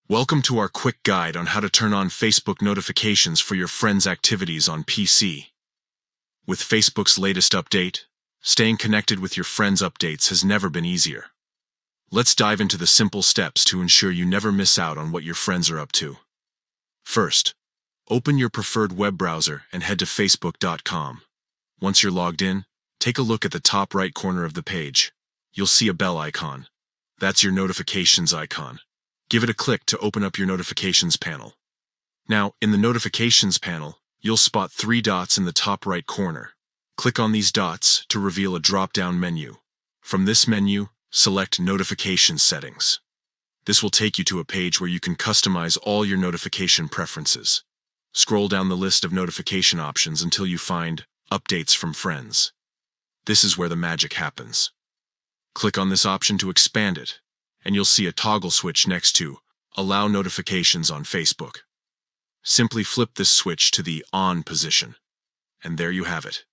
Welcome to our quick guide on how to turn on Facebook notifications for your friends' activities on PC. With Facebook's latest update, staying connected with your friends' updates has never been easier. Let's dive into the simple steps to ensure you never miss out on what your friends are up to. First, open your preferred web browser and head to facebook.com. Once you're logged in, take a look at the top right corner of the page. You'll see a bell icon. That's your notifications icon. Give it a click to open up your notifications panel. Now, in the notifications panel, you'll spot 3 dots in the top right corner. Click on these dots to reveal a drop-down menu. From this menu, select Notification Settings. This will take you to a page where you can customize all your notification preferences. Scroll down the list of notification options until you find Updates from Friends. This is where the magic happens. Click on this option to expand it, and you'll see a toggle switch next to Allow Notifications on Facebook. Simply flip this switch to the On position, and there you have it.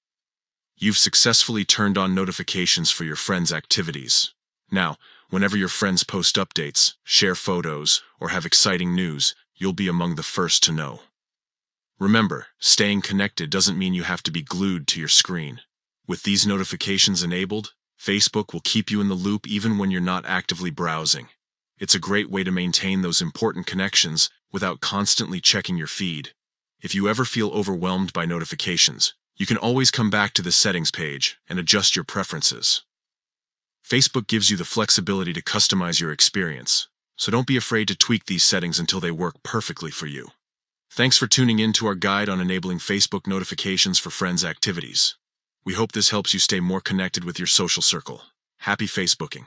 You've successfully turned on notifications for your friends' activities. Now, whenever your friends post updates, share photos, or have exciting news, you'll be among the first to know. Remember, staying connected doesn't mean you have to be glued to your screen. With these notifications enabled, Facebook will keep you in the loop even when you're not actively browsing. It's a great way to maintain those important connections without constantly checking your feed. If you ever feel overwhelmed by notifications, you can always come back to the settings page and adjust your preferences. Facebook gives you the flexibility to customize your experience, so don't be afraid to tweak these settings until they work perfectly for you. Thanks for tuning in to our guide on enabling Facebook notifications for friends' activities. We hope this helps you stay more connected with your social circle. Happy Facebooking!